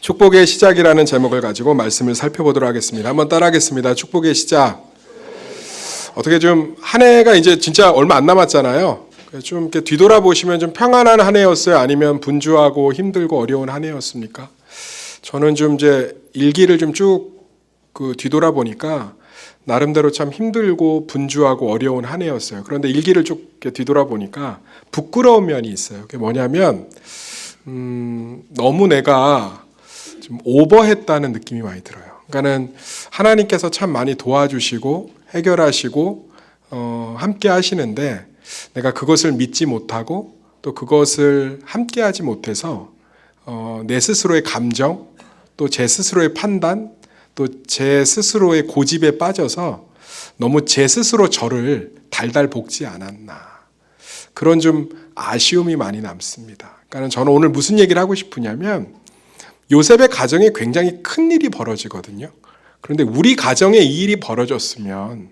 축복의 시작이라는 제목을 가지고 말씀을 살펴보도록 하겠습니다. 한번 따라하겠습니다. 축복의 시작. 어떻게 좀 한 해가 이제 진짜 얼마 안 남았잖아요. 좀 이렇게 뒤돌아보시면 좀 평안한 한 해였어요? 아니면 분주하고 힘들고 어려운 한 해였습니까? 저는 좀 이제 일기를 좀 쭉 뒤돌아보니까 나름대로 참 힘들고 분주하고 어려운 한 해였어요. 그런데 일기를 쭉 이렇게 뒤돌아보니까 부끄러운 면이 있어요. 그게 뭐냐면 너무 내가 좀 오버했다는 느낌이 많이 들어요. 그러니까는 하나님께서 참 많이 도와주시고 해결하시고 함께 하시는데 내가 그것을 믿지 못하고 또 그것을 함께 하지 못해서 내 스스로의 감정 또 제 스스로의 판단 또 제 스스로의 고집에 빠져서 너무 제 스스로 저를 달달 볶지 않았나 그런 좀 아쉬움이 많이 남습니다. 그러니까 저는 오늘 무슨 얘기를 하고 싶으냐면 요셉의 가정에 굉장히 큰 일이 벌어지거든요. 그런데 우리 가정에 이 일이 벌어졌으면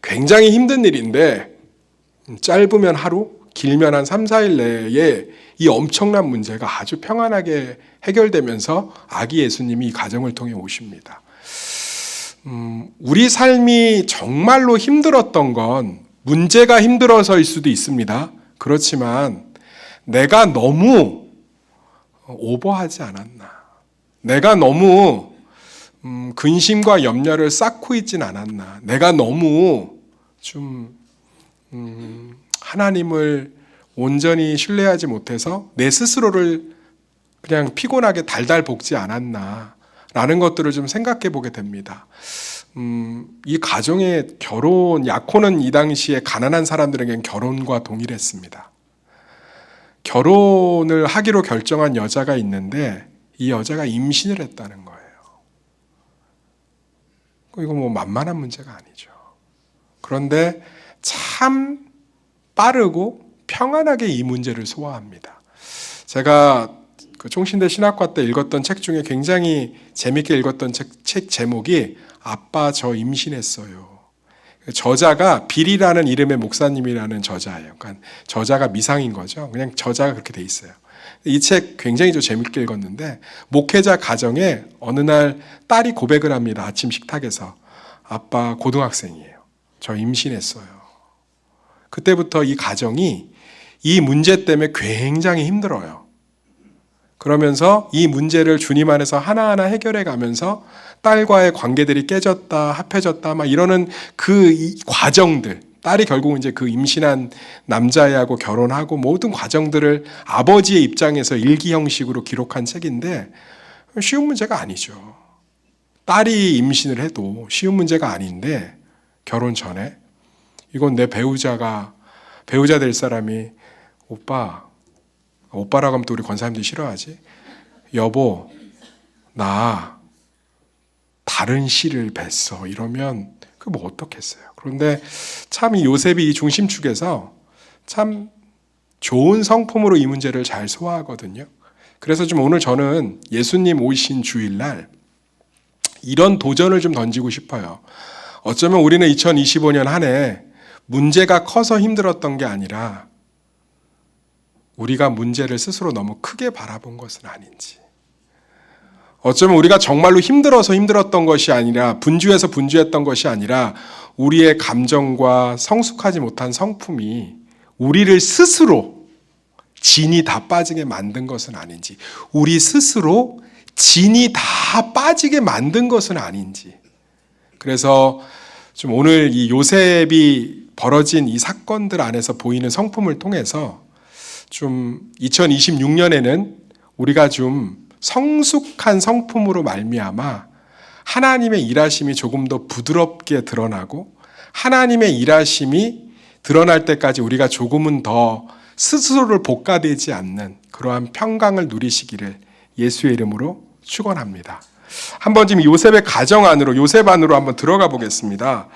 굉장히 힘든 일인데 짧으면 하루, 길면 한 3, 4일 내에 이 엄청난 문제가 아주 평안하게 해결되면서 아기 예수님이 이 가정을 통해 오십니다. 우리 삶이 정말로 힘들었던 건 문제가 힘들어서일 수도 있습니다. 그렇지만 내가 너무 오버하지 않았나. 내가 너무 근심과 염려를 쌓고 있진 않았나. 내가 너무 좀 하나님을 온전히 신뢰하지 못해서 내 스스로를 그냥 피곤하게 달달 볶지 않았나 라는 것들을 좀 생각해 보게 됩니다. 이 가정의 결혼, 약혼은 이 당시에 가난한 사람들에게는 결혼과 동일했습니다. 결혼을 하기로 결정한 여자가 있는데 이 여자가 임신을 했다는 거예요. 이거 뭐 만만한 문제가 아니죠. 그런데 참 빠르고 평안하게 이 문제를 소화합니다. 제가 총신대 신학과 때 읽었던 책 중에 굉장히 재밌게 읽었던 책 제목이 아빠 저 임신했어요. 저자가 빌이라는 이름의 목사님이라는 저자예요. 그러니까 저자가 미상인 거죠. 그냥 저자가 그렇게 돼 있어요. 이 책 굉장히 좀 재밌게 읽었는데 목회자 가정에 어느 날 딸이 고백을 합니다. 아침 식탁에서. 아빠 고등학생이에요. 저 임신했어요. 그때부터 이 가정이 이 문제 때문에 굉장히 힘들어요. 그러면서 이 문제를 주님 안에서 하나하나 해결해 가면서 딸과의 관계들이 깨졌다, 합해졌다, 막 이러는 그 과정들, 딸이 결국 이제 그 임신한 남자애하고 결혼하고 모든 과정들을 아버지의 입장에서 일기 형식으로 기록한 책인데 쉬운 문제가 아니죠. 딸이 임신을 해도 쉬운 문제가 아닌데 결혼 전에 이건 내 배우자 될 사람이 오빠라고 하면 또 우리 권사님들이 싫어하지. 여보, 나 다른 씨를 뵀어. 이러면 그 뭐 어떻겠어요. 그런데 참 이 요셉이 이 중심축에서 참 좋은 성품으로 이 문제를 잘 소화하거든요. 그래서 좀 오늘 저는 예수님 오신 주일날 이런 도전을 좀 던지고 싶어요. 어쩌면 우리는 2025년 한 해 문제가 커서 힘들었던 게 아니라 우리가 문제를 스스로 너무 크게 바라본 것은 아닌지. 어쩌면 우리가 정말로 힘들어서 힘들었던 것이 아니라 분주해서 분주했던 것이 아니라 우리의 감정과 성숙하지 못한 성품이 우리를 스스로 진이 다 빠지게 만든 것은 아닌지. 우리 스스로 진이 다 빠지게 만든 것은 아닌지. 그래서 좀 오늘 이 요셉이 벌어진 이 사건들 안에서 보이는 성품을 통해서 좀 2026년에는 우리가 좀 성숙한 성품으로 말미암아 하나님의 일하심이 조금 더 부드럽게 드러나고 하나님의 일하심이 드러날 때까지 우리가 조금은 더 스스로를 볶아대지 않는 그러한 평강을 누리시기를 예수의 이름으로 축원합니다. 한번 지금 요셉의 가정 안으로 요셉 안으로 한번 들어가 보겠습니다.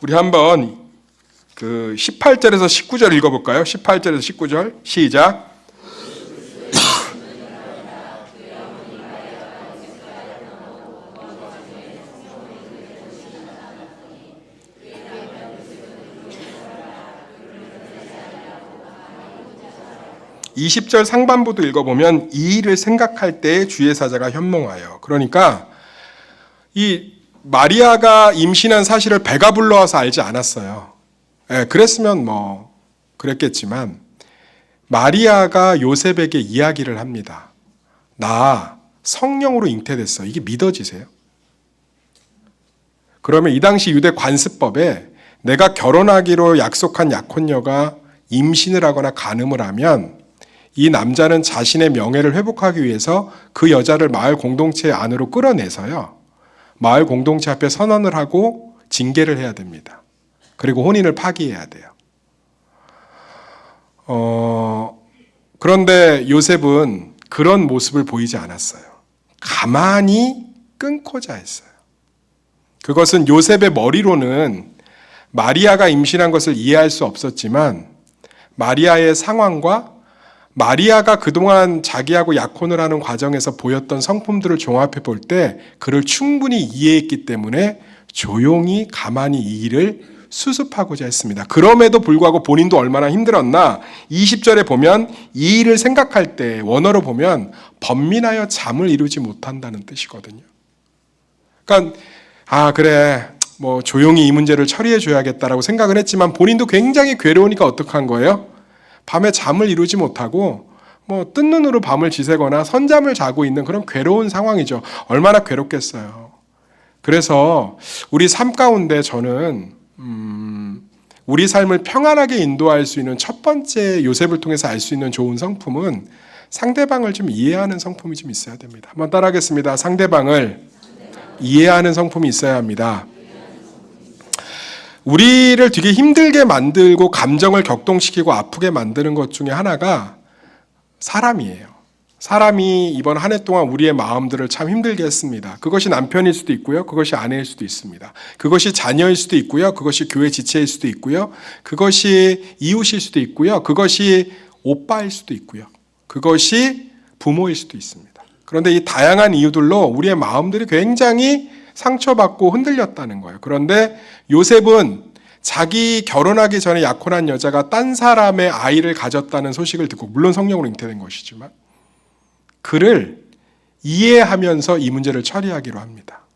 우리 한번 그 18절에서 19절 읽어볼까요? 18절에서 19절 시작. 20절 상반부도 읽어보면 이 일을 생각할 때에 주의 사자가 현몽하여. 그러니까 이 마리아가 임신한 사실을 배가 불러와서 알지 않았어요. 그랬으면 뭐 그랬겠지만 마리아가 요셉에게 이야기를 합니다. 나 성령으로 잉태됐어. 이게 믿어지세요? 그러면 이 당시 유대 관습법에 내가 결혼하기로 약속한 약혼녀가 임신을 하거나 간음을 하면 이 남자는 자신의 명예를 회복하기 위해서 그 여자를 마을 공동체 안으로 끌어내서요. 마을 공동체 앞에 선언을 하고 징계를 해야 됩니다. 그리고 혼인을 파기해야 돼요. 그런데 요셉은 그런 모습을 보이지 않았어요. 가만히 끊고자 했어요. 그것은 요셉의 머리로는 마리아가 임신한 것을 이해할 수 없었지만 마리아의 상황과 마리아가 그동안 자기하고 약혼을 하는 과정에서 보였던 성품들을 종합해 볼 때 그를 충분히 이해했기 때문에 조용히 가만히 이 일을 수습하고자 했습니다. 그럼에도 불구하고 본인도 얼마나 힘들었나 20절에 보면 이 일을 생각할 때 원어로 보면 번민하여 잠을 이루지 못한다는 뜻이거든요. 그러니까 그래 뭐 조용히 이 문제를 처리해 줘야겠다라고 생각을 했지만 본인도 굉장히 괴로우니까 어떡한 거예요? 밤에 잠을 이루지 못하고 뭐 뜬 눈으로 밤을 지새거나 선잠을 자고 있는 그런 괴로운 상황이죠. 얼마나 괴롭겠어요. 그래서 우리 삶 가운데 저는 우리 삶을 평안하게 인도할 수 있는 첫 번째 요셉을 통해서 알 수 있는 좋은 성품은 상대방을 좀 이해하는 성품이 좀 있어야 됩니다. 한번 따라하겠습니다. 상대방을 이해하는 성품이 있어야 합니다. 우리를 되게 힘들게 만들고 감정을 격동시키고 아프게 만드는 것 중에 하나가 사람이에요. 사람이 이번 한 해 동안 우리의 마음들을 참 힘들게 했습니다. 그것이 남편일 수도 있고요. 그것이 아내일 수도 있습니다. 그것이 자녀일 수도 있고요. 그것이 교회 지체일 수도 있고요. 그것이 이웃일 수도 있고요. 그것이 오빠일 수도 있고요. 그것이 부모일 수도 있습니다. 그런데 이 다양한 이유들로 우리의 마음들이 굉장히 상처받고 흔들렸다는 거예요. 그런데 요셉은 자기 결혼하기 전에 약혼한 여자가 딴 사람의 아이를 가졌다는 소식을 듣고, 물론 성령으로 잉태된 것이지만 그를 이해하면서 이 문제를 처리하기로 합니다.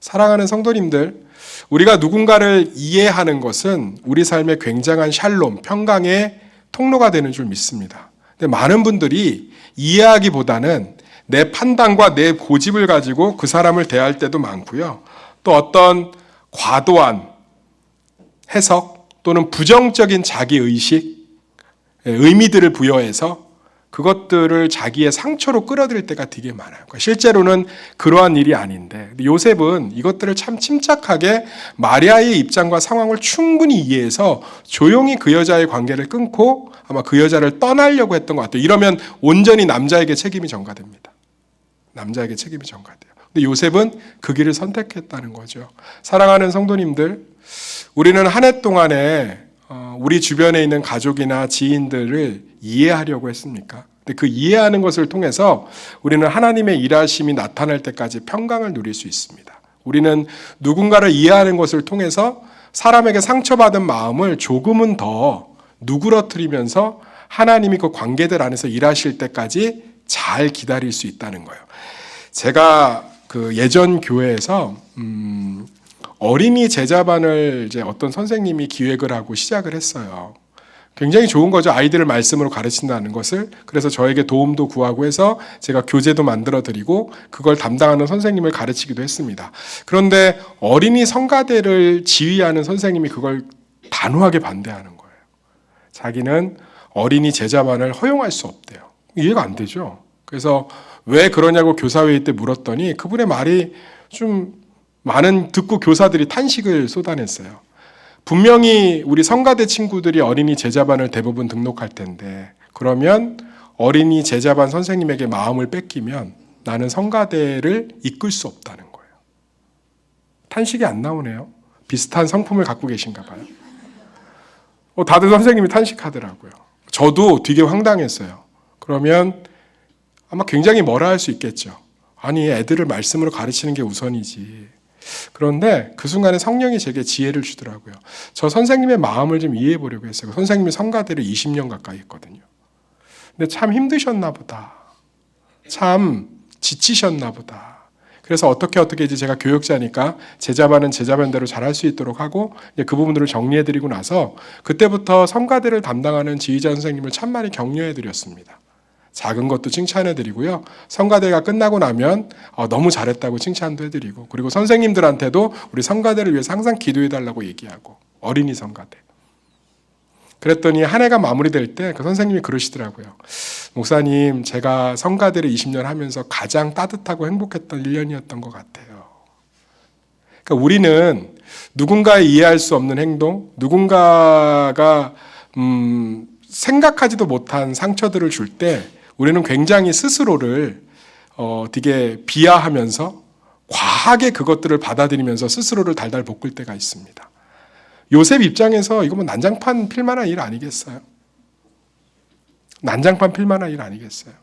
사랑하는 성도님들, 우리가 누군가를 이해하는 것은 우리 삶의 굉장한 샬롬, 평강의 통로가 되는 줄 믿습니다. 근데 많은 분들이 이해하기보다는 내 판단과 내 고집을 가지고 그 사람을 대할 때도 많고요. 또 어떤 과도한 해석 또는 부정적인 자기의식, 의미들을 부여해서 그것들을 자기의 상처로 끌어들일 때가 되게 많아요. 실제로는 그러한 일이 아닌데 요셉은 이것들을 참 침착하게 마리아의 입장과 상황을 충분히 이해해서 조용히 그 여자의 관계를 끊고 아마 그 여자를 떠나려고 했던 것 같아요. 이러면 온전히 남자에게 책임이 전가됩니다. 남자에게 책임이 전가돼요. 근데 요셉은 그 길을 선택했다는 거죠. 사랑하는 성도님들, 우리는 한 해 동안에 우리 주변에 있는 가족이나 지인들을 이해하려고 했습니까? 근데 그 이해하는 것을 통해서 우리는 하나님의 일하심이 나타날 때까지 평강을 누릴 수 있습니다. 우리는 누군가를 이해하는 것을 통해서 사람에게 상처받은 마음을 조금은 더 누그러뜨리면서 하나님이 그 관계들 안에서 일하실 때까지 잘 기다릴 수 있다는 거예요. 제가 그 예전 교회에서 어린이 제자반을 이제 어떤 선생님이 기획을 하고 시작을 했어요. 굉장히 좋은 거죠. 아이들을 말씀으로 가르친다는 것을. 그래서 저에게 도움도 구하고 해서 제가 교재도 만들어 드리고 그걸 담당하는 선생님을 가르치기도 했습니다. 그런데 어린이 성가대를 지휘하는 선생님이 그걸 단호하게 반대하는 거예요. 자기는 어린이 제자반을 허용할 수 없대요. 이해가 안 되죠. 그래서 왜 그러냐고 교사회의 때 물었더니 그분의 말이 좀 많은 듣고 교사들이 탄식을 쏟아냈어요. 분명히 우리 성가대 친구들이 어린이 제자반을 대부분 등록할 텐데 그러면 어린이 제자반 선생님에게 마음을 뺏기면 나는 성가대를 이끌 수 없다는 거예요. 탄식이 안 나오네요. 비슷한 성품을 갖고 계신가 봐요. 다들 선생님이 탄식하더라고요. 저도 되게 황당했어요. 그러면 아마 굉장히 뭐라 할 수 있겠죠. 아니, 애들을 말씀으로 가르치는 게 우선이지. 그런데 그 순간에 성령이 제게 지혜를 주더라고요. 저 선생님의 마음을 좀 이해해 보려고 했어요. 선생님이 성가대를 20년 가까이 했거든요. 근데 참 힘드셨나 보다. 참 지치셨나 보다. 그래서 어떻게 이제 제가 교육자니까 제자반은 제자반대로 잘할 수 있도록 하고 이제 그 부분들을 정리해드리고 나서 그때부터 성가대를 담당하는 지휘자 선생님을 참 많이 격려해드렸습니다. 작은 것도 칭찬해드리고요. 성가대가 끝나고 나면 너무 잘했다고 칭찬도 해드리고, 그리고 선생님들한테도 우리 성가대를 위해서 항상 기도해달라고 얘기하고, 어린이 성가대. 그랬더니 한 해가 마무리될 때 그 선생님이 그러시더라고요. 목사님, 제가 성가대를 20년 하면서 가장 따뜻하고 행복했던 1년이었던 것 같아요. 그러니까 우리는 누군가의 이해할 수 없는 행동, 누군가가 생각하지도 못한 상처들을 줄 때 우리는 굉장히 스스로를 되게 비하하면서 과하게 그것들을 받아들이면서 스스로를 달달 볶을 때가 있습니다. 요셉 입장에서 이거 뭐 난장판 필 만한 일 아니겠어요? 난장판 필 만한 일 아니겠어요?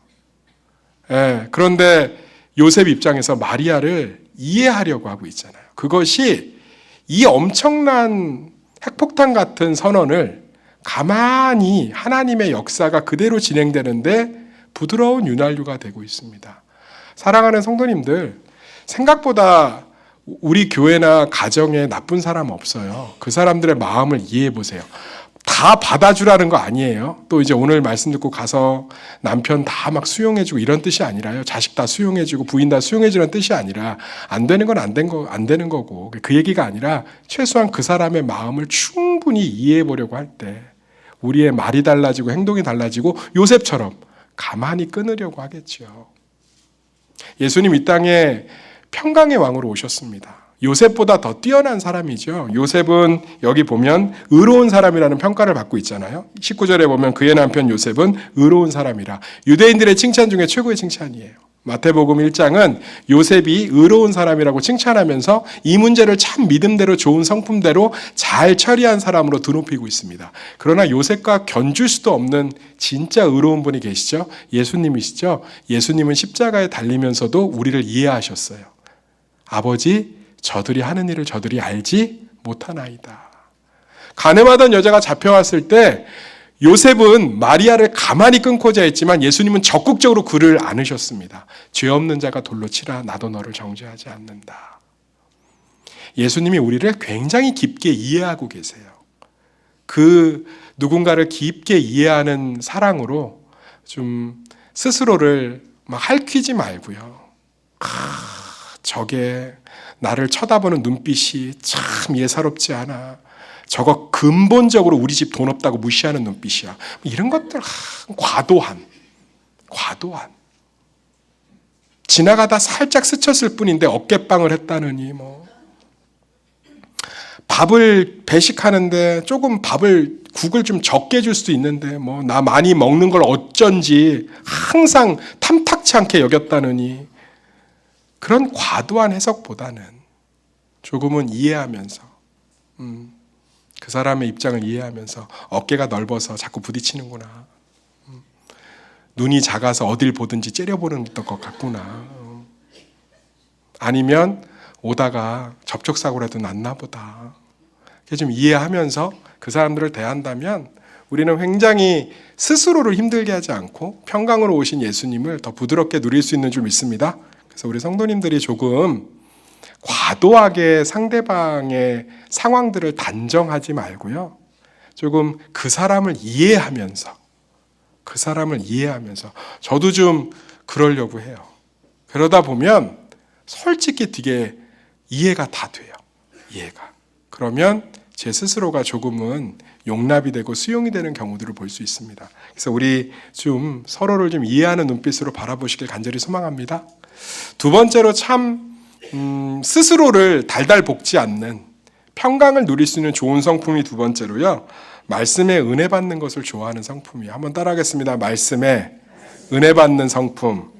예, 그런데 요셉 입장에서 마리아를 이해하려고 하고 있잖아요. 그것이 이 엄청난 핵폭탄 같은 선언을 가만히 하나님의 역사가 그대로 진행되는데 부드러운 윤활유가 되고 있습니다. 사랑하는 성도님들, 생각보다 우리 교회나 가정에 나쁜 사람 없어요. 그 사람들의 마음을 이해해 보세요. 다 받아주라는 거 아니에요. 또 이제 오늘 말씀 듣고 가서 남편 다 막 수용해주고 이런 뜻이 아니라요. 자식 다 수용해주고 부인 다 수용해주는 뜻이 아니라 안 되는 건 안 되는 거고, 그 얘기가 아니라 최소한 그 사람의 마음을 충분히 이해해 보려고 할 때 우리의 말이 달라지고 행동이 달라지고 요셉처럼 가만히 끊으려고 하겠죠. 예수님 이 땅에 평강의 왕으로 오셨습니다. 요셉보다 더 뛰어난 사람이죠. 요셉은 여기 보면 의로운 사람이라는 평가를 받고 있잖아요. 19절에 보면 그의 남편 요셉은 의로운 사람이라. 유대인들의 칭찬 중에 최고의 칭찬이에요. 마태복음 1장은 요셉이 의로운 사람이라고 칭찬하면서 이 문제를 참 믿음대로 좋은 성품대로 잘 처리한 사람으로 드높이고 있습니다. 그러나 요셉과 견줄 수도 없는 진짜 의로운 분이 계시죠. 예수님이시죠. 예수님은 십자가에 달리면서도 우리를 이해하셨어요. 아버지, 저들이 하는 일을 저들이 알지 못하나이다. 가늠하던 여자가 잡혀왔을 때 요셉은 마리아를 가만히 끊고자 했지만 예수님은 적극적으로 그를 안으셨습니다. 죄 없는 자가 돌로 치라, 나도 너를 정죄하지 않는다. 예수님이 우리를 굉장히 깊게 이해하고 계세요. 그 누군가를 깊게 이해하는 사랑으로 좀 스스로를 막 핥히지 말고요. 저게 나를 쳐다보는 눈빛이 참 예사롭지 않아. 저거 근본적으로 우리 집 돈 없다고 무시하는 눈빛이야. 이런 것들 과도한. 지나가다 살짝 스쳤을 뿐인데 어깨빵을 했다느니 뭐. 밥을 배식하는데 조금 국을 좀 적게 줄 수도 있는데 뭐 나 많이 먹는 걸 어쩐지 항상 탐탁치 않게 여겼다느니, 그런 과도한 해석보다는 조금은 이해하면서 그 사람의 입장을 이해하면서 어깨가 넓어서 자꾸 부딪히는구나. 눈이 작아서 어딜 보든지 째려보는 것 같구나. 아니면 오다가 접촉사고라도 났나 보다. 좀 이해하면서 그 사람들을 대한다면 우리는 굉장히 스스로를 힘들게 하지 않고 평강으로 오신 예수님을 더 부드럽게 누릴 수 있는 줄 믿습니다. 그래서 우리 성도님들이 조금 과도하게 상대방의 상황들을 단정하지 말고요. 조금 그 사람을 이해하면서 저도 좀 그러려고 해요. 그러다 보면 솔직히 되게 이해가 다 돼요. 그러면 제 스스로가 조금은 용납이 되고 수용이 되는 경우들을 볼 수 있습니다. 그래서 우리 좀 서로를 좀 이해하는 눈빛으로 바라보시길 간절히 소망합니다. 두 번째로 참 스스로를 달달 볶지 않는 평강을 누릴 수 있는 좋은 성품이 두 번째로요. 말씀에 은혜 받는 것을 좋아하는 성품이에요. 한번 따라하겠습니다. 말씀에 은혜 받는 성품.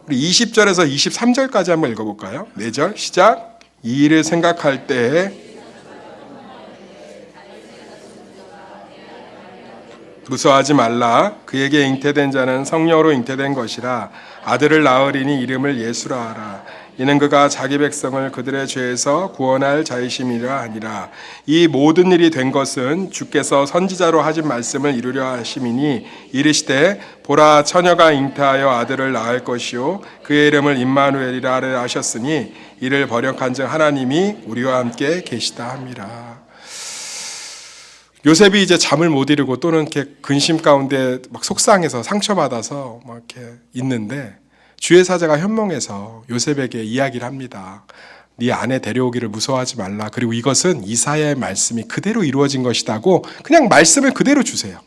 우리 20절에서 23절까지 한번 읽어볼까요? 4절 시작. 이 일을 생각할 때에 무서워하지 말라. 그에게 잉태된 자는 성령으로 잉태된 것이라. 아들을 낳으리니 이름을 예수라 하라. 이는 그가 자기 백성을 그들의 죄에서 구원할 자이심이라 하니라. 이 모든 일이 된 것은 주께서 선지자로 하신 말씀을 이루려 하심이니 이르시되 보라 처녀가 잉태하여 아들을 낳을 것이요 그의 이름을 임마누엘이라 하셨으니 이를 번역한즉 하나님이 우리와 함께 계시다 함이라. 요셉이 이제 잠을 못 이루고 또는 이렇게 근심 가운데 막 속상해서 상처받아서 막 이렇게 있는데 주의 사자가 현몽해서 요셉에게 이야기를 합니다. 네 아내 데려오기를 무서워하지 말라. 그리고 이것은 이사야의 말씀이 그대로 이루어진 것이다고 그냥 말씀을 그대로 주세요.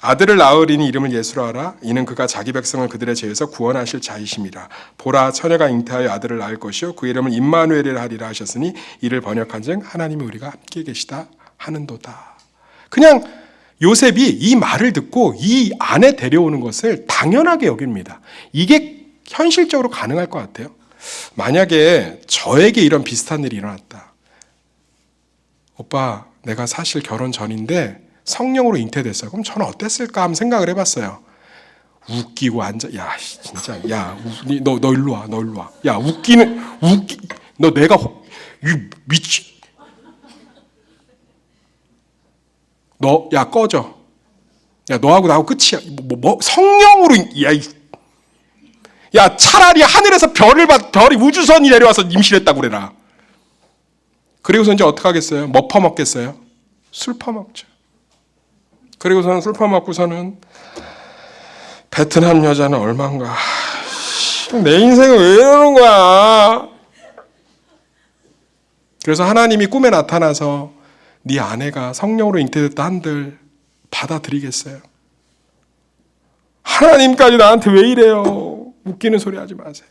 아들을 낳으리니 이름을 예수라 하라. 이는 그가 자기 백성을 그들의 죄에서 구원하실 자이심이라. 보라 처녀가 잉태하여 아들을 낳을 것이요 그 이름을 임마누엘이라 하리라 하셨으니 이를 번역한즉 하나님이 우리가 함께 계시다 하는도다. 그냥 요셉이 이 말을 듣고 이 아내 데려오는 것을 당연하게 여깁니다. 이게 현실적으로 가능할 것 같아요. 만약에 저에게 이런 비슷한 일이 일어났다. 오빠, 내가 사실 결혼 전인데 성령으로 잉태됐어요. 그럼 저는 어땠을까 하면 생각을 해봤어요. 웃기고 앉아, 야, 진짜, 야, 너 일로 와, 너 일로 와. 야, 너 내가, 미치, 너, 야, 꺼져. 야, 너하고 나하고 끝이야. 성령으로, 야, 차라리 하늘에서 별이 우주선이 내려와서 임신했다고 그래라. 그리고서 이제 어떻게 하겠어요? 뭐 퍼먹겠어요? 술 퍼먹죠. 그리고서는 술 퍼먹고서는 베트남 여자는 얼마인가. 내 인생은 왜 이러는 거야? 그래서 하나님이 꿈에 나타나서 네 아내가 성령으로 잉태됐다 한들 받아들이겠어요? 하나님까지 나한테 왜 이래요? 웃기는 소리 하지 마세요.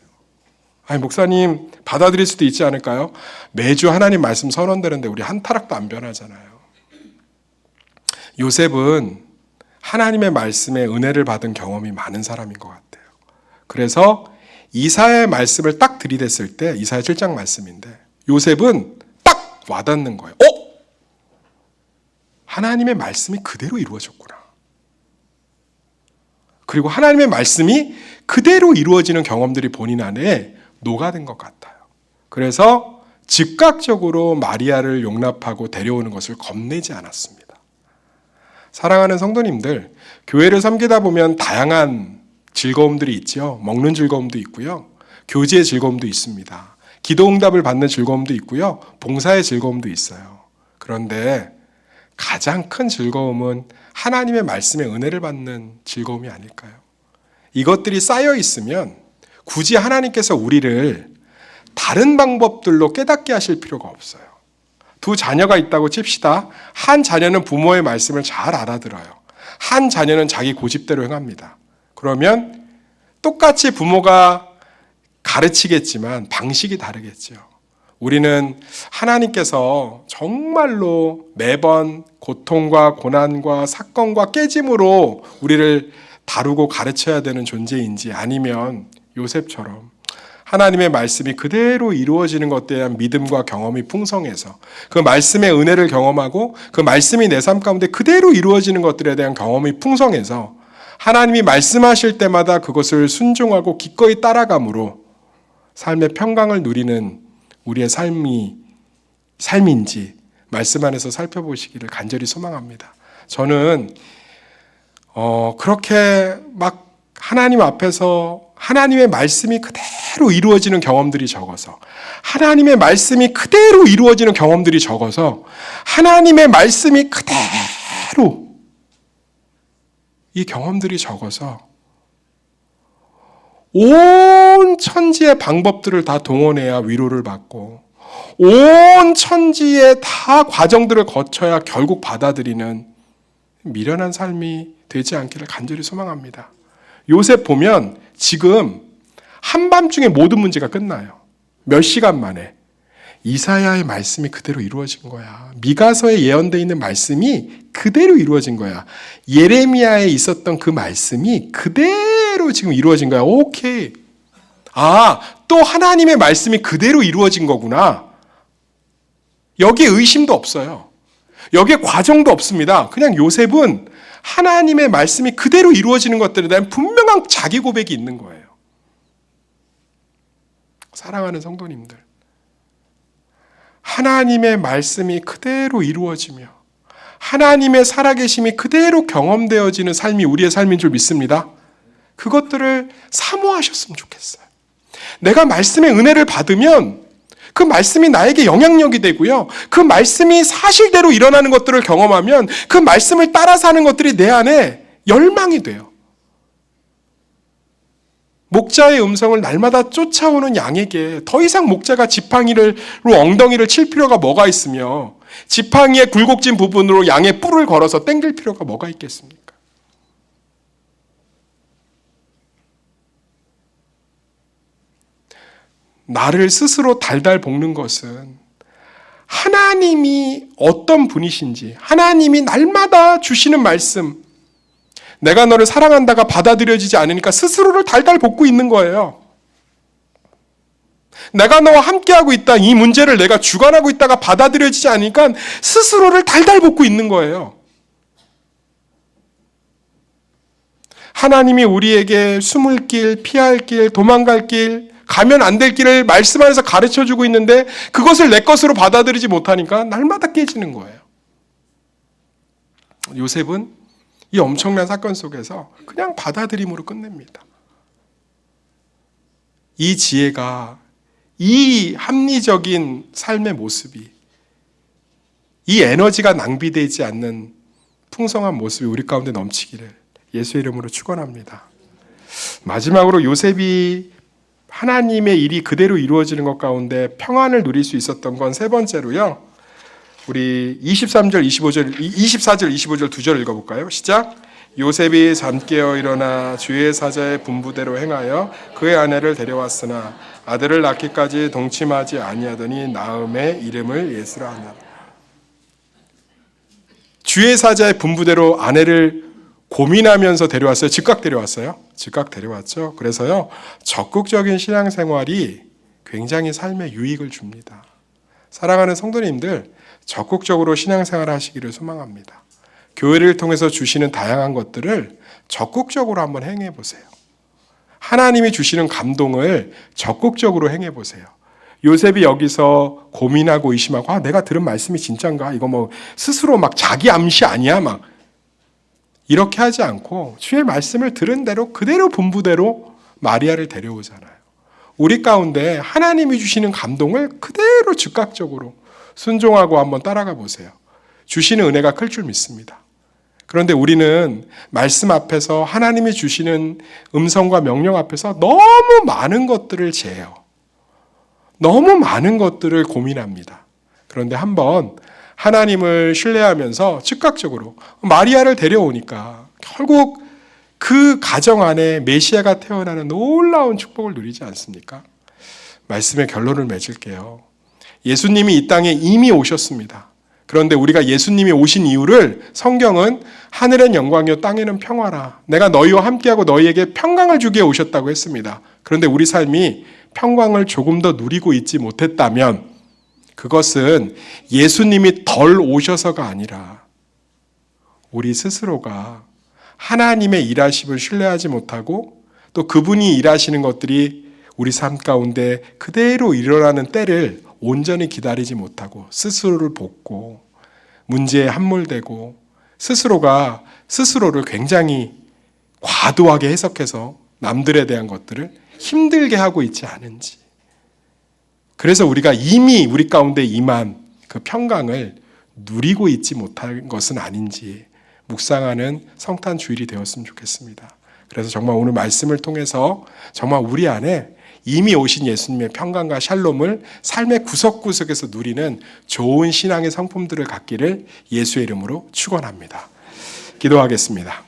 아니 목사님 받아들일 수도 있지 않을까요? 매주 하나님 말씀 선언되는데 우리 한 타락도 안 변하잖아요. 요셉은 하나님의 말씀에 은혜를 받은 경험이 많은 사람인 것 같아요. 그래서 이사야의 말씀을 딱 들이댔을 때 이사야 7장 말씀인데 요셉은 딱 와닿는 거예요. 하나님의 말씀이 그대로 이루어졌구나. 그리고 하나님의 말씀이 그대로 이루어지는 경험들이 본인 안에 녹아든 것 같아요. 그래서 즉각적으로 마리아를 용납하고 데려오는 것을 겁내지 않았습니다. 사랑하는 성도님들, 교회를 섬기다 보면 다양한 즐거움들이 있죠. 먹는 즐거움도 있고요. 교제의 즐거움도 있습니다. 기도 응답을 받는 즐거움도 있고요. 봉사의 즐거움도 있어요. 그런데 가장 큰 즐거움은 하나님의 말씀에 은혜를 받는 즐거움이 아닐까요? 이것들이 쌓여 있으면 굳이 하나님께서 우리를 다른 방법들로 깨닫게 하실 필요가 없어요. 두 자녀가 있다고 칩시다. 한 자녀는 부모의 말씀을 잘 알아들어요. 한 자녀는 자기 고집대로 행합니다. 그러면 똑같이 부모가 가르치겠지만 방식이 다르겠죠. 우리는 하나님께서 정말로 매번 고통과 고난과 사건과 깨짐으로 우리를 다루고 가르쳐야 되는 존재인지 아니면 요셉처럼 하나님의 말씀이 그대로 이루어지는 것에 대한 믿음과 경험이 풍성해서 그 말씀의 은혜를 경험하고 그 말씀이 내 삶 가운데 그대로 이루어지는 것들에 대한 경험이 풍성해서 하나님이 말씀하실 때마다 그것을 순종하고 기꺼이 따라감으로 삶의 평강을 누리는 우리의 삶인지 말씀 안에서 살펴보시기를 간절히 소망합니다. 저는 그렇게 막 하나님 앞에서 하나님의 말씀이 그대로 이루어지는 경험들이 적어서 하나님의 말씀이 그대로 이루어지는 경험들이 적어서 하나님의 말씀이 그대로 이 경험들이 적어서 온 천지의 방법들을 다 동원해야 위로를 받고 온 천지의 다 과정들을 거쳐야 결국 받아들이는 미련한 삶이 되지 않기를 간절히 소망합니다. 요셉 보면 지금 한밤중에 모든 문제가 끝나요. 몇 시간 만에. 이사야의 말씀이 그대로 이루어진 거야. 미가서에 예언되어 있는 말씀이 그대로 이루어진 거야. 예레미야에 있었던 그 말씀이 그대로 지금 이루어진 거야. 오케이. 또 하나님의 말씀이 그대로 이루어진 거구나. 여기에 의심도 없어요. 여기에 과정도 없습니다. 그냥 요셉은 하나님의 말씀이 그대로 이루어지는 것들에 대한 분명한 자기 고백이 있는 거예요. 사랑하는 성도님들, 하나님의 말씀이 그대로 이루어지며 하나님의 살아계심이 그대로 경험되어지는 삶이 우리의 삶인 줄 믿습니다. 그것들을 사모하셨으면 좋겠어요. 내가 말씀의 은혜를 받으면 그 말씀이 나에게 영향력이 되고요. 그 말씀이 사실대로 일어나는 것들을 경험하면 그 말씀을 따라 사는 것들이 내 안에 열망이 돼요. 목자의 음성을 날마다 쫓아오는 양에게 더 이상 목자가 지팡이로 엉덩이를 칠 필요가 뭐가 있으며 지팡이의 굴곡진 부분으로 양의 뿔을 걸어서 당길 필요가 뭐가 있겠습니까? 나를 스스로 달달 볶는 것은 하나님이 어떤 분이신지, 하나님이 날마다 주시는 말씀, 내가 너를 사랑한다가 받아들여지지 않으니까 스스로를 달달 볶고 있는 거예요. 내가 너와 함께하고 있다, 이 문제를 내가 주관하고 있다가 받아들여지지 않으니까 스스로를 달달 볶고 있는 거예요. 하나님이 우리에게 숨을 길, 피할 길, 도망갈 길, 가면 안 될 길을 말씀 안에서 가르쳐주고 있는데 그것을 내 것으로 받아들이지 못하니까 날마다 깨지는 거예요. 요셉은 이 엄청난 사건 속에서 그냥 받아들임으로 끝냅니다. 이 지혜가, 이 합리적인 삶의 모습이, 이 에너지가 낭비되지 않는 풍성한 모습이 우리 가운데 넘치기를 예수의 이름으로 축원합니다. 마지막으로 요셉이 하나님의 일이 그대로 이루어지는 것 가운데 평안을 누릴 수 있었던 건 세 번째로요. 우리 24절 25절 두 절 읽어볼까요? 시작. 요셉이 잠깨어 일어나 주의 사자의 분부대로 행하여 그의 아내를 데려왔으나 아들을 낳기까지 동침하지 아니하더니 나음의 이름을 예수라 하나. 주의 사자의 분부대로 아내를 고민하면서 데려왔어요? 즉각 데려왔어요? 즉각 데려왔죠. 그래서요, 적극적인 신앙생활이 굉장히 삶에 유익을 줍니다. 사랑하는 성도님들, 적극적으로 신앙생활 하시기를 소망합니다. 교회를 통해서 주시는 다양한 것들을 적극적으로 한번 행해 보세요. 하나님이 주시는 감동을 적극적으로 행해 보세요. 요셉이 여기서 고민하고 의심하고, 내가 들은 말씀이 진짠가? 이거 뭐 스스로 막 자기 암시 아니야? 막 이렇게 하지 않고 주의 말씀을 들은 대로 그대로 분부대로 마리아를 데려오잖아요. 우리 가운데 하나님이 주시는 감동을 그대로 즉각적으로 순종하고 한번 따라가 보세요. 주시는 은혜가 클 줄 믿습니다. 그런데 우리는 말씀 앞에서, 하나님이 주시는 음성과 명령 앞에서 너무 많은 것들을 재요. 너무 많은 것들을 고민합니다. 그런데 한번 하나님을 신뢰하면서 즉각적으로 마리아를 데려오니까 결국 그 가정 안에 메시아가 태어나는 놀라운 축복을 누리지 않습니까? 말씀의 결론을 맺을게요. 예수님이 이 땅에 이미 오셨습니다. 그런데 우리가 예수님이 오신 이유를 성경은 하늘엔 영광이요 땅에는 평화라, 내가 너희와 함께하고 너희에게 평강을 주기에 오셨다고 했습니다. 그런데 우리 삶이 평강을 조금 더 누리고 있지 못했다면 그것은 예수님이 덜 오셔서가 아니라 우리 스스로가 하나님의 일하심을 신뢰하지 못하고 또 그분이 일하시는 것들이 우리 삶 가운데 그대로 일어나는 때를 온전히 기다리지 못하고 스스로를 볶고 문제에 함몰되고 스스로가 스스로를 굉장히 과도하게 해석해서 남들에 대한 것들을 힘들게 하고 있지 않은지, 그래서 우리가 이미 우리 가운데 임한 그 평강을 누리고 있지 못한 것은 아닌지 묵상하는 성탄 주일이 되었으면 좋겠습니다. 그래서 정말 오늘 말씀을 통해서 정말 우리 안에 이미 오신 예수님의 평강과 샬롬을 삶의 구석구석에서 누리는 좋은 신앙의 성품들을 갖기를 예수의 이름으로 축원합니다. 기도하겠습니다.